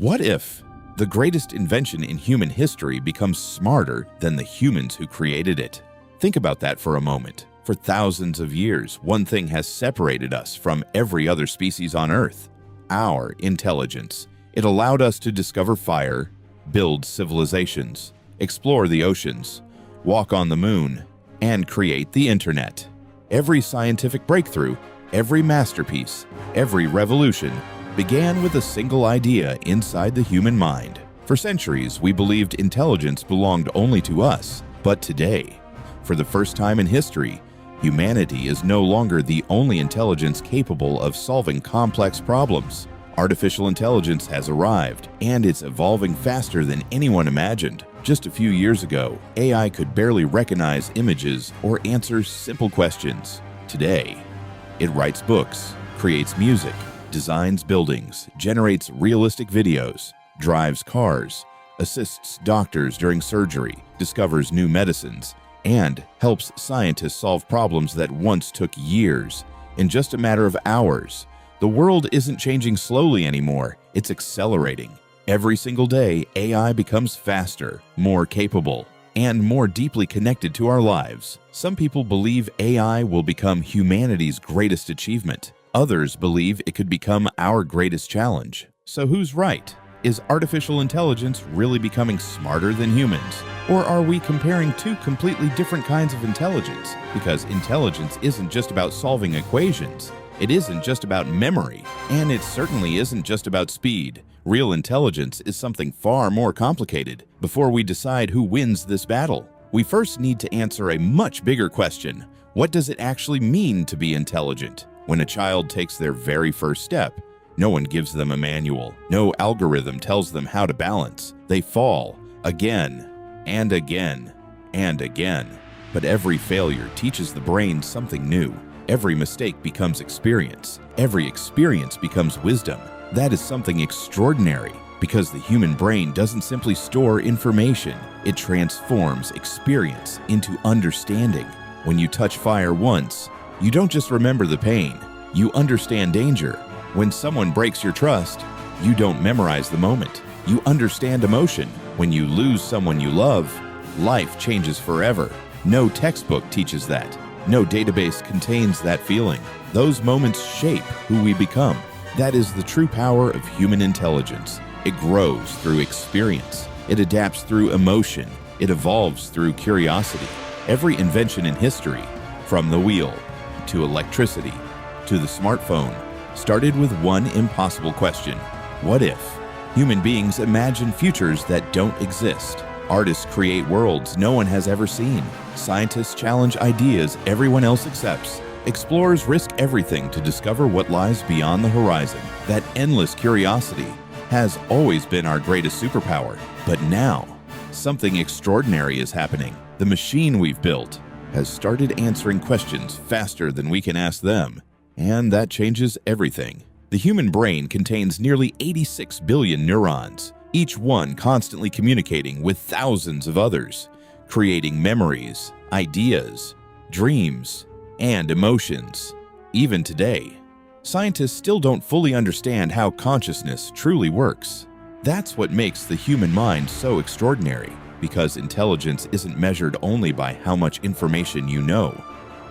What if the greatest invention in human history becomes smarter than the humans who created it? Think about that for a moment. For thousands of years, one thing has separated us from every other species on Earth: our intelligence. It allowed us to discover fire, build civilizations, explore the oceans, walk on the moon, and create the internet. Every scientific breakthrough, every masterpiece, every revolution began with a single idea inside the human mind. For centuries, we believed intelligence belonged only to us. But today, for the first time in history, humanity is no longer the only intelligence capable of solving complex problems. Artificial intelligence has arrived, and it's evolving faster than anyone imagined. Just a few years ago, AI could barely recognize images or answer simple questions. Today, it writes books, creates music, designs buildings, generates realistic videos, drives cars, assists doctors during surgery, discovers new medicines, and helps scientists solve problems that once took years. In just a matter of hours, the world isn't changing slowly anymore, it's accelerating. Every single day, AI becomes faster, more capable, and more deeply connected to our lives. Some people believe AI will become humanity's greatest achievement. Others believe it could become our greatest challenge. So who's right? Is artificial intelligence really becoming smarter than humans? Or are we comparing two completely different kinds of intelligence? Because intelligence isn't just about solving equations. It isn't just about memory. And it certainly isn't just about speed. Real intelligence is something far more complicated. Before we decide who wins this battle, we first need to answer a much bigger question. What does it actually mean to be intelligent? When a child takes their very first step, no one gives them a manual. No algorithm tells them how to balance. They fall again and again and again. But every failure teaches the brain something new. Every mistake becomes experience. Every experience becomes wisdom. That is something extraordinary, because the human brain doesn't simply store information. It transforms experience into understanding. When you touch fire once, you don't just remember the pain. You understand danger. When someone breaks your trust, you don't memorize the moment. You understand emotion. When you lose someone you love, life changes forever. No textbook teaches that. No database contains that feeling. Those moments shape who we become. That is the true power of human intelligence. It grows through experience. It adapts through emotion. It evolves through curiosity. Every invention in history, from the wheel to electricity to the smartphone, started with one impossible question: what if? Human beings imagine futures that don't exist. Artists create worlds no one has ever seen. Scientists challenge ideas everyone else accepts. Explorers risk everything to discover what lies beyond the horizon. That endless curiosity has always been our greatest superpower. But now, something extraordinary is happening. The machine we've built has started answering questions faster than we can ask them. And that changes everything. The human brain contains nearly 86 billion neurons, each one constantly communicating with thousands of others, creating memories, ideas, dreams, and emotions. Even today, scientists still don't fully understand how consciousness truly works. That's what makes the human mind so extraordinary, because intelligence isn't measured only by how much information you know.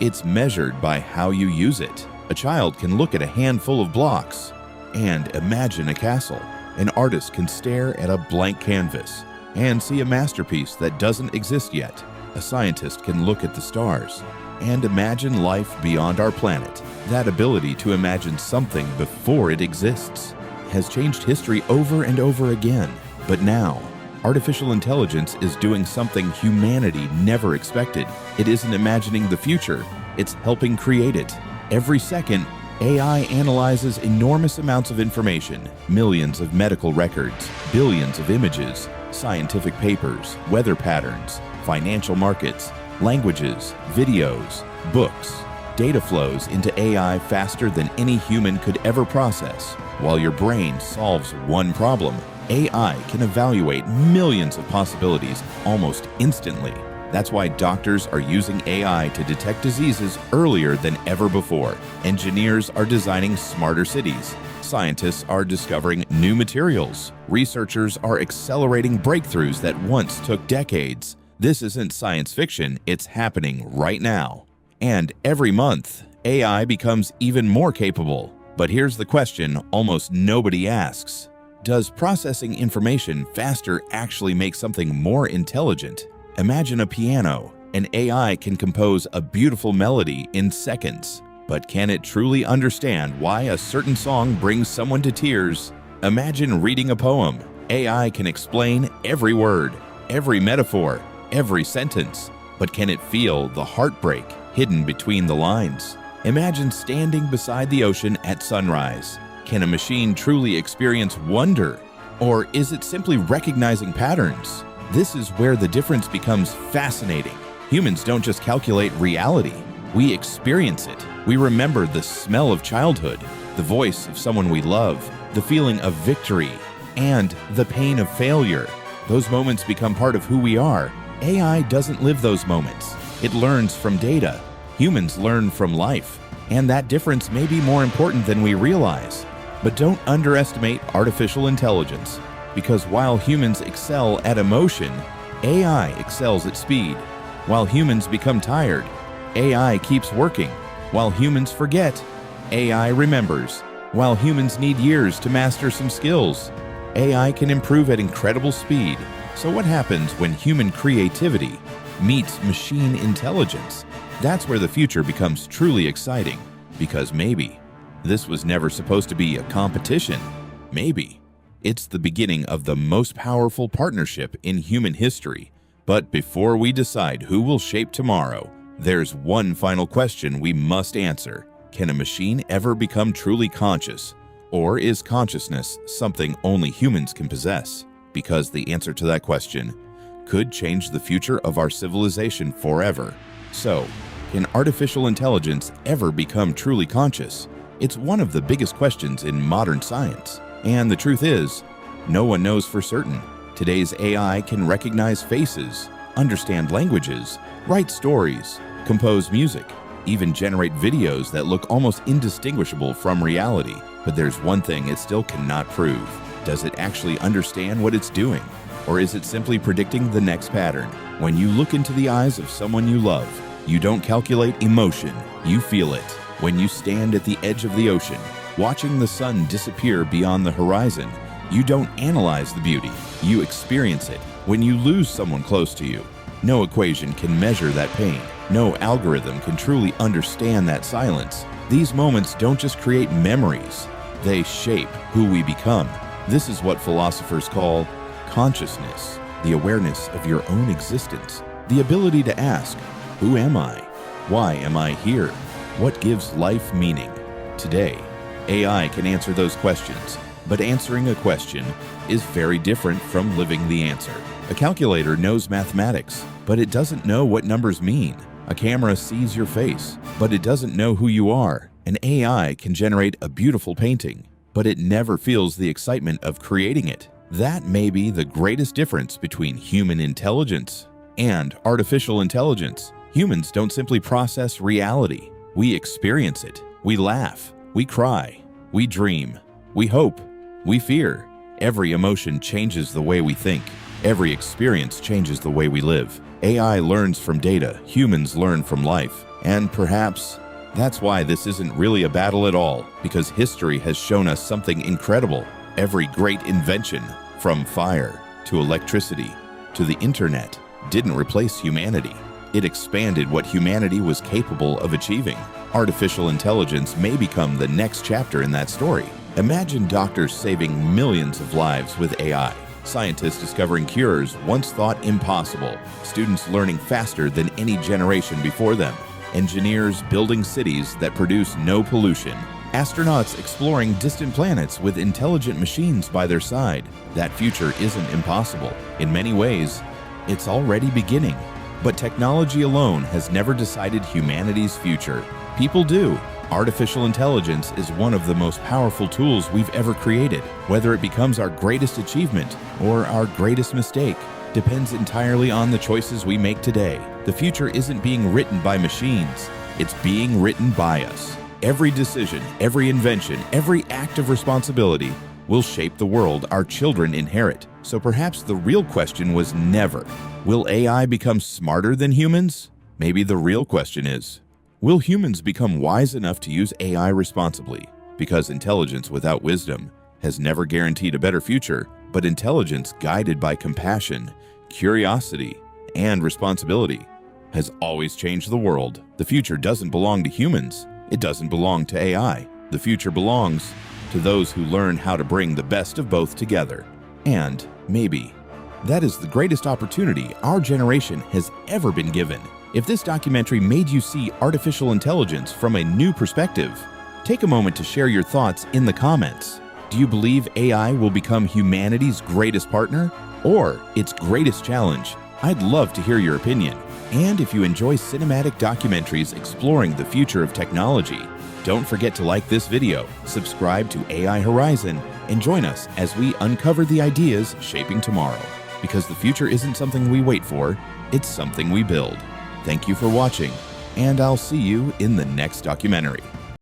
It's measured by how you use it. A child can look at a handful of blocks and imagine a castle. An artist can stare at a blank canvas and see a masterpiece that doesn't exist yet. A scientist can look at the stars and imagine life beyond our planet. That ability to imagine something before it exists has changed history over and over again. But now, artificial intelligence is doing something humanity never expected. It isn't imagining the future, it's helping create it. Every second, AI analyzes enormous amounts of information, millions of medical records, billions of images, scientific papers, weather patterns, financial markets, languages, videos, books. Data flows into AI faster than any human could ever process. While your brain solves one problem, AI can evaluate millions of possibilities almost instantly. That's why doctors are using AI to detect diseases earlier than ever before. Engineers are designing smarter cities. Scientists are discovering new materials. Researchers are accelerating breakthroughs that once took decades. This isn't science fiction, it's happening right now. And every month, AI becomes even more capable. But here's the question almost nobody asks. Does processing information faster actually make something more intelligent? Imagine a piano. An AI can compose a beautiful melody in seconds. But can it truly understand why a certain song brings someone to tears? Imagine reading a poem. AI can explain every word, every metaphor, every sentence. But can it feel the heartbreak hidden between the lines? Imagine standing beside the ocean at sunrise. Can a machine truly experience wonder? Or is it simply recognizing patterns? This is where the difference becomes fascinating. Humans don't just calculate reality, we experience it. We remember the smell of childhood, the voice of someone we love, the feeling of victory, and the pain of failure. Those moments become part of who we are. AI doesn't live those moments. It learns from data. Humans learn from life. And that difference may be more important than we realize. But don't underestimate artificial intelligence, because while humans excel at emotion, AI excels at speed. While humans become tired, AI keeps working. While humans forget, AI remembers. While humans need years to master some skills, AI can improve at incredible speed. So what happens when human creativity meets machine intelligence? That's where the future becomes truly exciting, because maybe this was never supposed to be a competition. Maybe it's the beginning of the most powerful partnership in human history. But before we decide who will shape tomorrow, there's one final question we must answer. Can a machine ever become truly conscious? Or is consciousness something only humans can possess? Because the answer to that question could change the future of our civilization forever. So, can artificial intelligence ever become truly conscious? It's one of the biggest questions in modern science. And the truth is, no one knows for certain. Today's AI can recognize faces, understand languages, write stories, compose music, even generate videos that look almost indistinguishable from reality. But there's one thing it still cannot prove. Does it actually understand what it's doing? Or is it simply predicting the next pattern? When you look into the eyes of someone you love, you don't calculate emotion, you feel it. When you stand at the edge of the ocean, watching the sun disappear beyond the horizon, you don't analyze the beauty, you experience it. When you lose someone close to you, no equation can measure that pain. No algorithm can truly understand that silence. These moments don't just create memories, they shape who we become. This is what philosophers call consciousness, the awareness of your own existence, the ability to ask, who am I? Why am I here? What gives life meaning? Today, AI can answer those questions, but answering a question is very different from living the answer. A calculator knows mathematics, but it doesn't know what numbers mean. A camera sees your face, but it doesn't know who you are. An AI can generate a beautiful painting, but it never feels the excitement of creating it. That may be the greatest difference between human intelligence and artificial intelligence. Humans don't simply process reality. We experience it. We laugh. We cry. We dream. We hope. We fear. Every emotion changes the way we think. Every experience changes the way we live. AI learns from data. Humans learn from life. And perhaps that's why this isn't really a battle at all, because history has shown us something incredible. Every great invention, from fire to electricity to the internet, didn't replace humanity. It expanded what humanity was capable of achieving. Artificial intelligence may become the next chapter in that story. Imagine doctors saving millions of lives with AI, scientists discovering cures once thought impossible, students learning faster than any generation before them, engineers building cities that produce no pollution, astronauts exploring distant planets with intelligent machines by their side. That future isn't impossible. In many ways, it's already beginning. But technology alone has never decided humanity's future. People do. Artificial intelligence is one of the most powerful tools we've ever created. Whether it becomes our greatest achievement or our greatest mistake depends entirely on the choices we make today. The future isn't being written by machines, it's being written by us. Every decision, every invention, every act of responsibility will shape the world our children inherit. So perhaps the real question was never, will AI become smarter than humans? Maybe the real question is, will humans become wise enough to use AI responsibly? Because intelligence without wisdom has never guaranteed a better future, but intelligence guided by compassion, curiosity, and responsibility has always changed the world. The future doesn't belong to humans. It doesn't belong to AI. The future belongs to those who learn how to bring the best of both together. And maybe that is the greatest opportunity our generation has ever been given. If this documentary made you see artificial intelligence from a new perspective, take a moment to share your thoughts in the comments. Do you believe AI will become humanity's greatest partner or its greatest challenge? I'd love to hear your opinion. And if you enjoy cinematic documentaries exploring the future of technology, don't forget to like this video, subscribe to AI Horizon, and join us as we uncover the ideas shaping tomorrow. Because the future isn't something we wait for, it's something we build. Thank you for watching, and I'll see you in the next documentary.